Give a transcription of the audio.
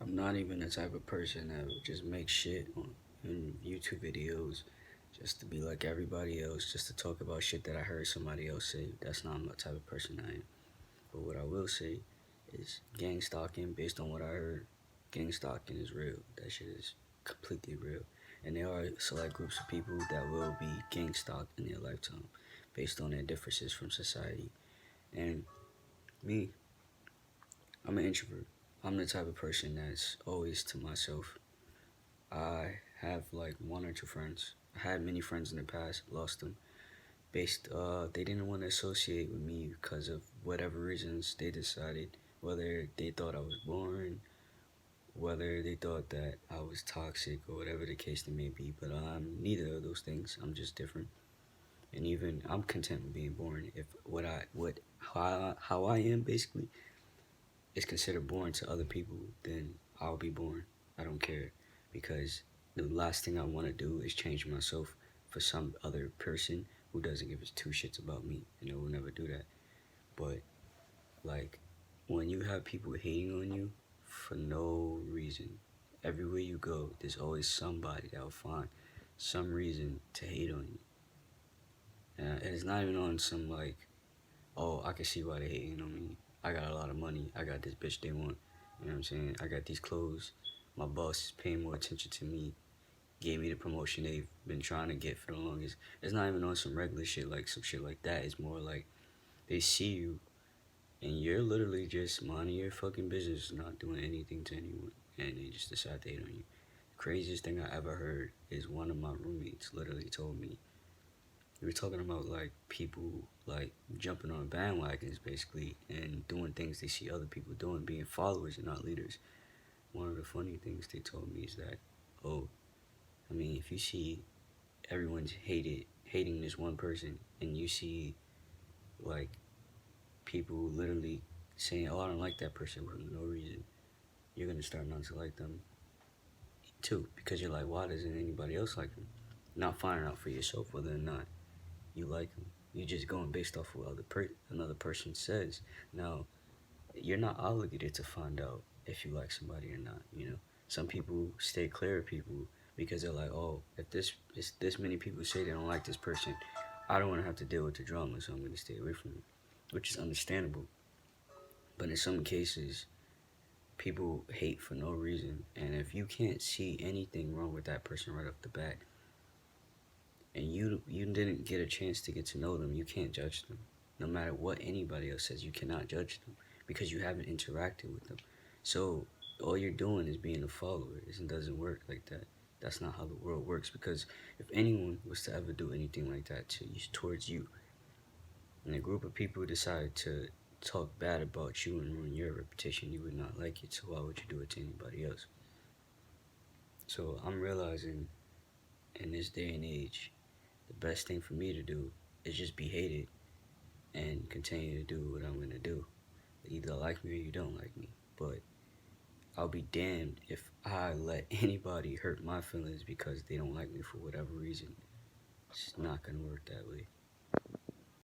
I'm not even the type of person that would just make shit in YouTube videos just to be like everybody else, just to talk about shit that I heard somebody else say. That's not my type of person I am. But what I will say is gang stalking, based on what I heard, gang stalking is real. That shit is completely real. And there are select groups of people that will be gang stalked in their lifetime based on their differences from society. And me, I'm an introvert. I'm the type of person that's always to myself. I have like one or two friends. I had many friends in the past, lost them. They didn't want to associate with me because of whatever reasons they decided. Whether they thought I was boring, whether they thought that I was toxic, or whatever the case may be. But I'm neither of those things. I'm just different. And even I'm content with being boring. If how I am basically is considered boring to other people, then I'll be boring. I don't care, because the last thing I want to do is change myself for some other person who doesn't give a two shits about me, and they will never do that. But like, when you have people hating on you for no reason, everywhere you go, there's always somebody that will find some reason to hate on you. And it's not even on some like, oh, I can see why they hating on me. I got a lot of money. I got this bitch they want. You know what I'm saying? I got these clothes. My boss is paying more attention to me. Gave me the promotion they've been trying to get for the longest. It's not even on some regular shit like some shit like that. It's more like they see you and you're literally just minding your fucking business, not doing anything to anyone, and they just decide to hate on you. The craziest thing I ever heard is one of my roommates literally told me, we were talking about like people like jumping on bandwagons basically and doing things they see other people doing, being followers and not leaders. One of the funny things they told me is that, oh, I mean, if you see everyone's hating this one person, and you see like people literally saying, oh, I don't like that person for no reason, you're gonna start not to like them too, because you're like, why doesn't anybody else like them? Not finding out for yourself whether or not you like them. You're just going based off of what another person says. Now, you're not obligated to find out if you like somebody or not. You know, some people stay clear of people because they're like, oh, if this many people say they don't like this person, I don't want to have to deal with the drama, so I'm going to stay away from it, which is understandable. But in some cases, people hate for no reason, and if you can't see anything wrong with that person right off the bat, and you didn't get a chance to get to know them, you can't judge them. No matter what anybody else says, you cannot judge them because you haven't interacted with them. So all you're doing is being a follower. It doesn't work like that. That's not how the world works. Because if anyone was to ever do anything like that to you, towards you, and a group of people decide to talk bad about you and ruin your reputation, you would not like it. So why would you do it to anybody else? So I'm realizing in this day and age, the best thing for me to do is just be hated and continue to do what I'm gonna do. Either like me or you don't like me. But I'll be damned if I let anybody hurt my feelings because they don't like me for whatever reason. It's not gonna work that way.